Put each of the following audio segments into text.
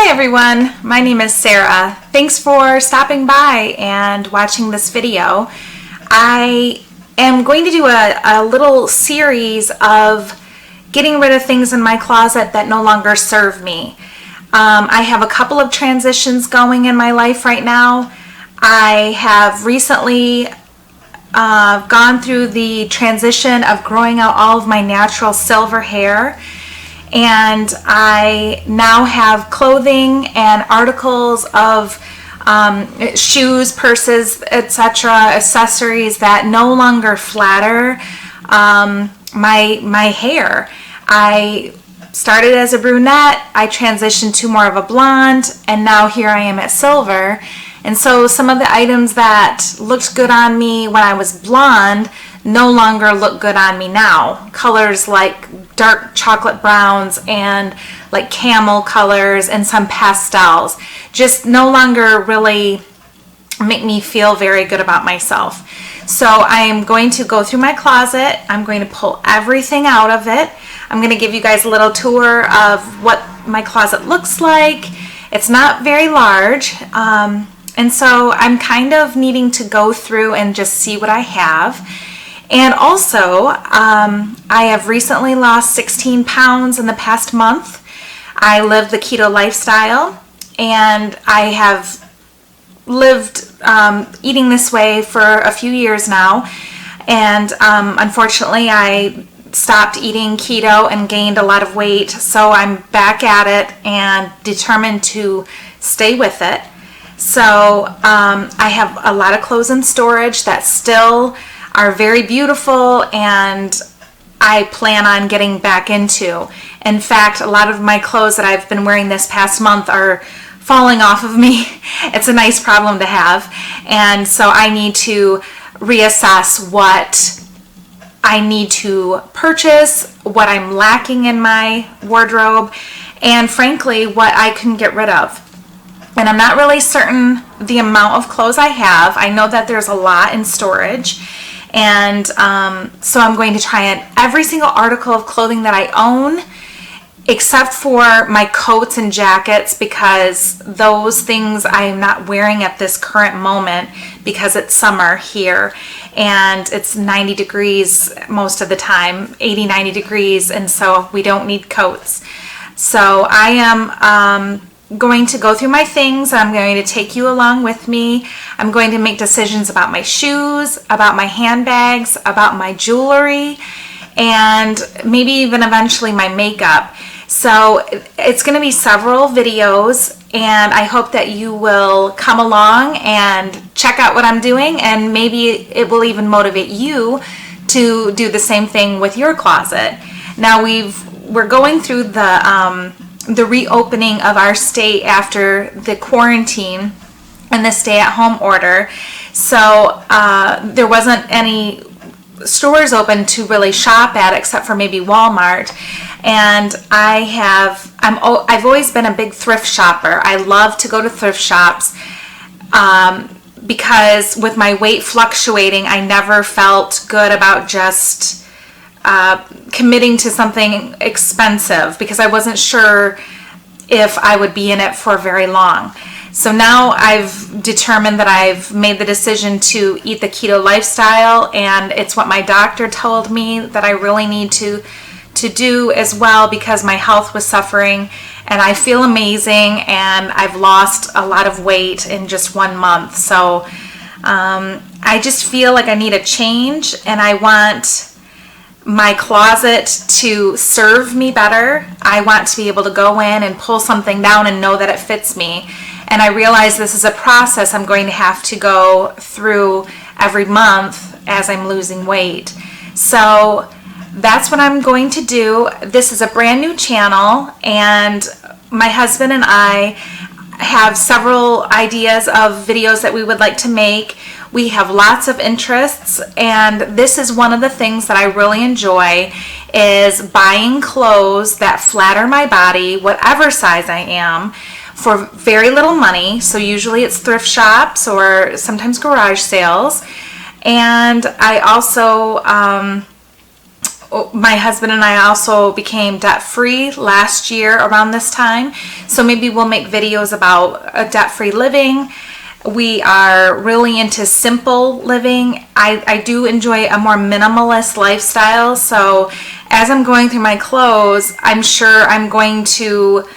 Hi everyone, my name is Sarah. Thanks for stopping by and watching this video. I am going to do a little series of getting rid of things in my closet that no longer serve me. I have a couple of transitions going in my life right now. I have recently gone through the transition of growing out all of my natural silver hair. And I now have clothing and articles of shoes, purses, etc., accessories that no longer flatter my hair. I started as a brunette, I transitioned to more of a blonde, and now here I am at silver. And so some of the items that looked good on me when I was blonde no longer look good on me now. Colors like dark chocolate browns and like camel colors and some pastels just no longer really make me feel very good about myself. So I am going to go through my closet. I'm going to pull everything out of it. I'm going to give you guys a little tour of what my closet looks like. It's not very large, and so I'm kind of needing to go through and just see what I have. And also, I have recently lost 16 pounds in the past month. I live the keto lifestyle, and I have lived eating this way for a few years now. And unfortunately, I stopped eating keto and gained a lot of weight. So I'm back at it and determined to stay with it. So I have a lot of clothes in storage that still are very beautiful and I plan on getting back into. In fact, a lot of my clothes that I've been wearing this past month are falling off of me. It's a nice problem to have. And so I need to reassess what I need to purchase, what I'm lacking in my wardrobe, and frankly, what I can get rid of. And I'm not really certain the amount of clothes I have. I know that there's a lot in storage. And so I'm going to try on every single article of clothing that I own, except for my coats and jackets, because those things I am not wearing at this current moment because it's summer here and it's 90 degrees most of the time, 80, 90 degrees, and so we don't need coats. So I am going to go through my things. I'm going to take you along with me. I'm going to make decisions about my shoes, about my handbags, about my jewelry, and maybe even eventually my makeup. So it's going to be several videos, and I hope that you will come along and check out what I'm doing, and maybe it will even motivate you to do the same thing with your closet. Now we're going through the reopening of our state after the quarantine and the stay-at-home order. So there wasn't any stores open to really shop at except for maybe Walmart. And I've always been a big thrift shopper. I love to go to thrift shops because with my weight fluctuating, I never felt good about just committing to something expensive because I wasn't sure if I would be in it for very long. So now I've determined that I've made the decision to eat the keto lifestyle, and it's what my doctor told me that I really need to do as well because my health was suffering, and I feel amazing, and I've lost a lot of weight in just 1 month. So I just feel like I need a change, and I want my closet to serve me better. I want to be able to go in and pull something down and know that it fits me. And I realize this is a process I'm going to have to go through every month as I'm losing weight. So that's what I'm going to do. This is a brand new channel, and my husband and I have several ideas of videos that we would like to make. We have lots of interests, and this is one of the things that I really enjoy, is buying clothes that flatter my body, whatever size I am, for very little money. So usually it's thrift shops or sometimes garage sales. And I also my husband and I also became debt-free last year around this time. So maybe we'll make videos about a debt-free living. We are really into simple living. I do enjoy a more minimalist lifestyle. So as I'm going through my clothes, I'm sure I'm going to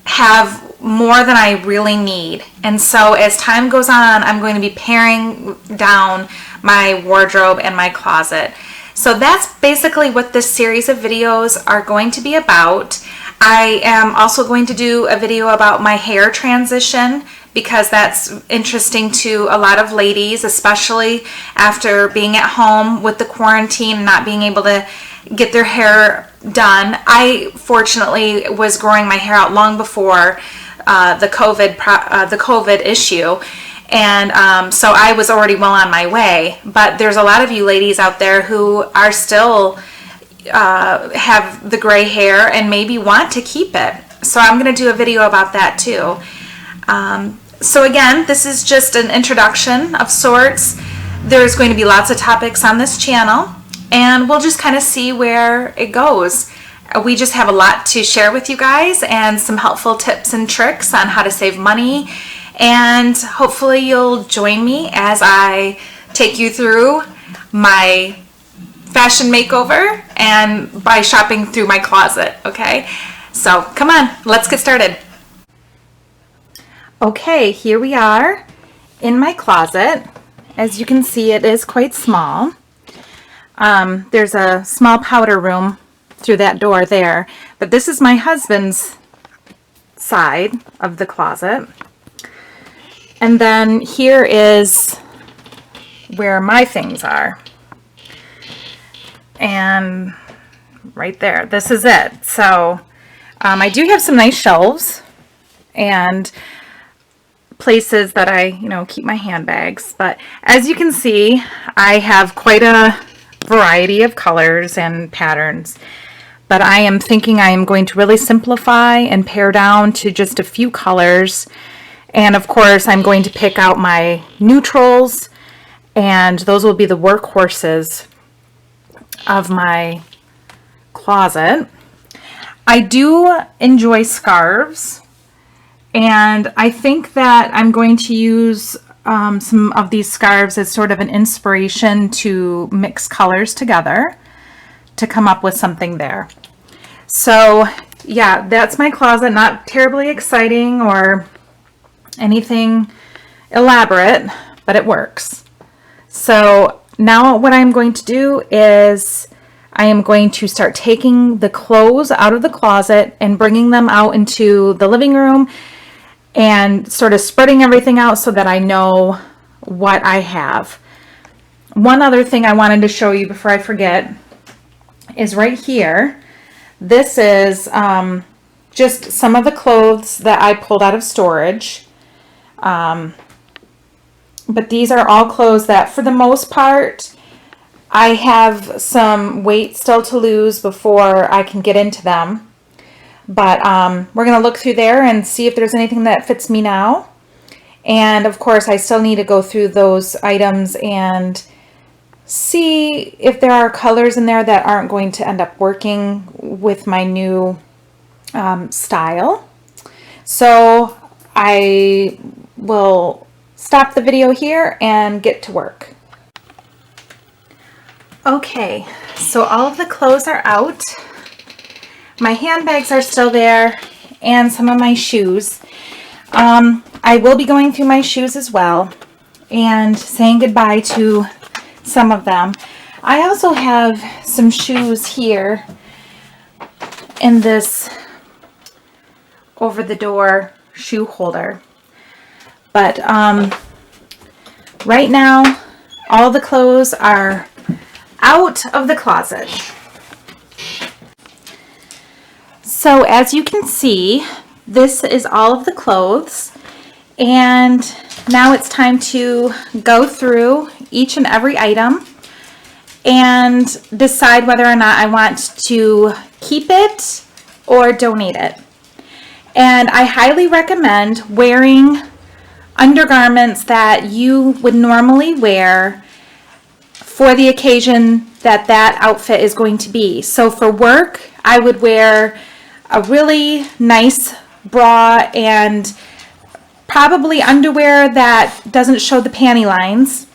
have more than I really need. And so as time goes on, I'm going to be paring down my wardrobe and my closet. So that's basically what this series of videos are going to be about. I am also going to do a video about my hair transition, because that's interesting to a lot of ladies, especially after being at home with the quarantine and not being able to get their hair done. I fortunately was growing my hair out long before the COVID issue, and so I was already well on my way. But there's a lot of you ladies out there who are still have the gray hair and maybe want to keep it. So I'm going to do a video about that too. So again, this is just an introduction of sorts. There's going to be lots of topics on this channel, and we'll just kind of see where it goes. We just have a lot to share with you guys and some helpful tips and tricks on how to save money. And hopefully you'll join me as I take you through my fashion makeover and by shopping through my closet, okay? So come on, let's get started. Okay, here we are in my closet. As you can see, it is quite small. There's a small powder room through that door there, but this is my husband's side of the closet. And then here is where my things are. And right there, this is it. So I do have some nice shelves and places that I, keep my handbags. But as you can see, I have quite a variety of colors and patterns. But I am thinking I am going to really simplify and pare down to just a few colors. And of course, I'm going to pick out my neutrals, and those will be the workhorses of my closet. I do enjoy scarves, and I think that I'm going to use some of these scarves as sort of an inspiration to mix colors together to come up with something there. So yeah, that's my closet. Not terribly exciting or anything elaborate, but it works. So now what I'm going to do is I am going to start taking the clothes out of the closet and bringing them out into the living room and sort of spreading everything out so that I know what I have. One other thing I wanted to show you before I forget is right here. This is just some of the clothes that I pulled out of storage. But these are all clothes that, for the most part, I have some weight still to lose before I can get into them. But we're going to look through there and see if there's anything that fits me now. And of course, I still need to go through those items and see if there are colors in there that aren't going to end up working with my new style. So I will stop the video here and get to work. Okay, so all of the clothes are out. My handbags are still there, and some of my shoes. I will be going through my shoes as well and saying goodbye to some of them. I also have some shoes here in this over the door shoe holder. But right now, all the clothes are out of the closet. So as you can see, this is all of the clothes, and now it's time to go through each and every item and decide whether or not I want to keep it or donate it. And I highly recommend wearing undergarments that you would normally wear for the occasion that outfit is going to be. So for work, I would wear a really nice bra and probably underwear that doesn't show the panty lines.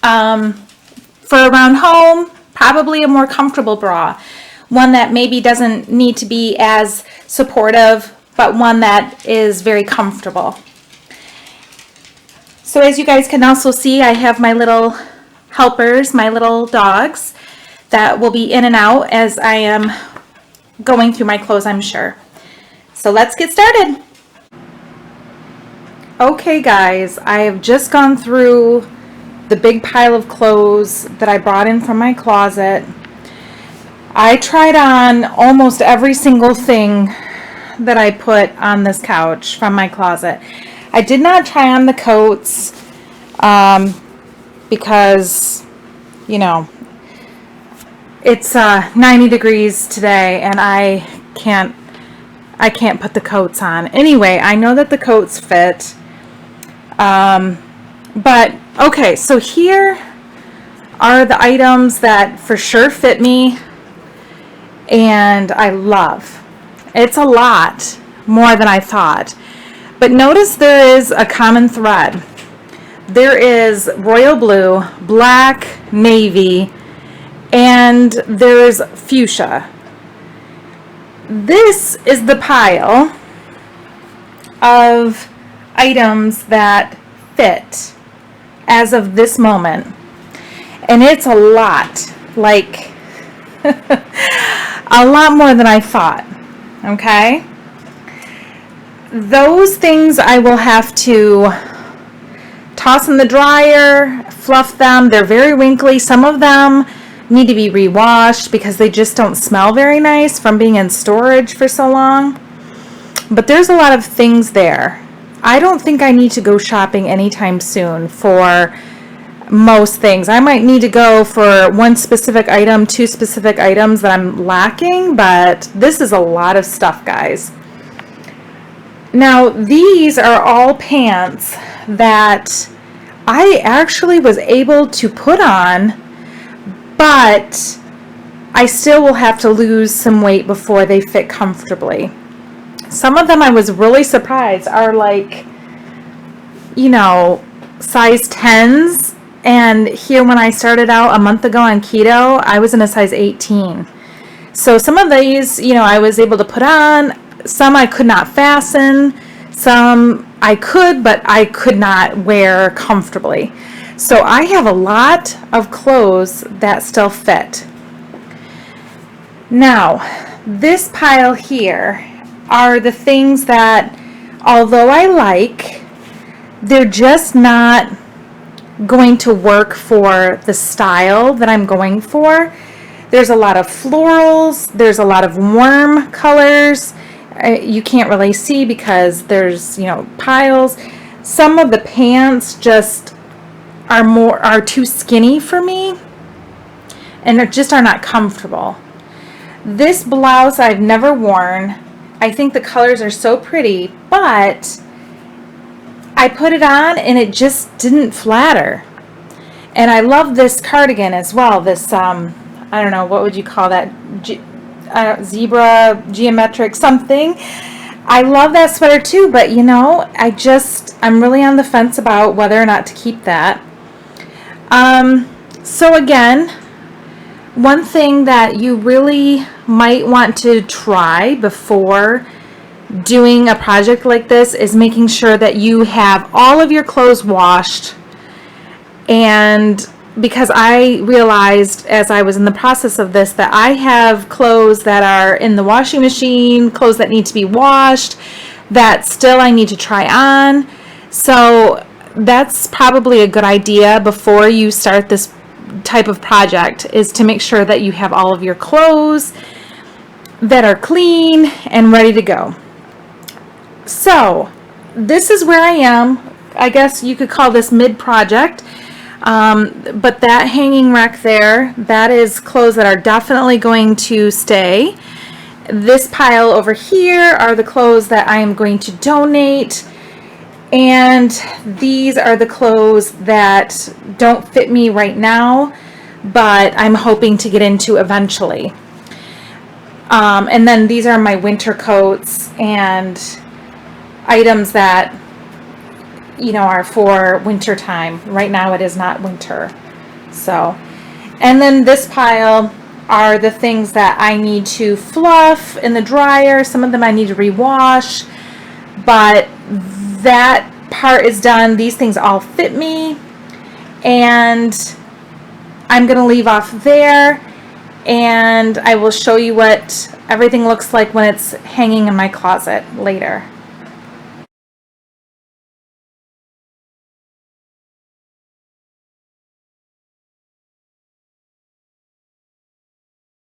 For around home, probably a more comfortable bra. One that maybe doesn't need to be as supportive, but one that is very comfortable. So as you guys can also see, I have my little helpers, my little dogs that will be in and out as I am going through my clothes, I'm sure. So let's get started. Okay guys, I have just gone through the big pile of clothes that I brought in from my closet. I tried on almost every single thing that I put on this couch from my closet. I did not try on the coats because, you know, it's 90 degrees today and I can't put the coats on. Anyway, I know that the coats fit. But okay, so here are the items that for sure fit me and I love. It's a lot more than I thought. But notice there is a common thread. There is royal blue, black, navy, and there's fuchsia. This is the pile of items that fit as of this moment. And it's a lot, like a lot more than I thought. Okay? Those things I will have to toss in the dryer, fluff them. They're very wrinkly. Some of them need to be rewashed because they just don't smell very nice from being in storage for so long. But there's a lot of things there. I don't think I need to go shopping anytime soon for most things. I might need to go for one specific item, two specific items that I'm lacking, but this is a lot of stuff, guys. Now, these are all pants that I actually was able to put on, but I still will have to lose some weight before they fit comfortably. Some of them I was really surprised are like, you know, size 10s. And here when I started out a month ago on keto, I was in a size 18. So some of these, you know, I was able to put on. Some I could not fasten. Some I could, but I could not wear comfortably. So I have a lot of clothes that still fit. Now, this pile here are the things that, although I like, they're just not going to work for the style that I'm going for. There's a lot of florals, there's a lot of warm colors. You can't really see because there's, you know, piles. Some of the pants just are too skinny for me and they just are not comfortable. This blouse I've never worn. I think the colors are so pretty, but I put it on and it just didn't flatter. And I love this cardigan as well. This, I don't know, what would you call that? Zebra, geometric something. I love that sweater too, but you know, I'm really on the fence about whether or not to keep that. So again, one thing that you really might want to try before doing a project like this is making sure that you have all of your clothes washed. And because I realized as I was in the process of this that I have clothes that are in the washing machine, clothes that need to be washed, that still I need to try on. So that's probably a good idea before you start this type of project, is to make sure that you have all of your clothes that are clean and ready to go. So this is where I am. I guess you could call this mid-project. But that hanging rack there, that is clothes that are definitely going to stay. This pile over here are the clothes that I am going to donate. And these are the clothes that don't fit me right now, but I'm hoping to get into eventually. And then these are my winter coats and items that, you know, are for winter time. Right now it is not winter. So, and then this pile are the things that I need to fluff in the dryer. Some of them I need to rewash, but that part is done. These things all fit me, and I'm gonna leave off there, and I will show you what everything looks like when it's hanging in my closet later.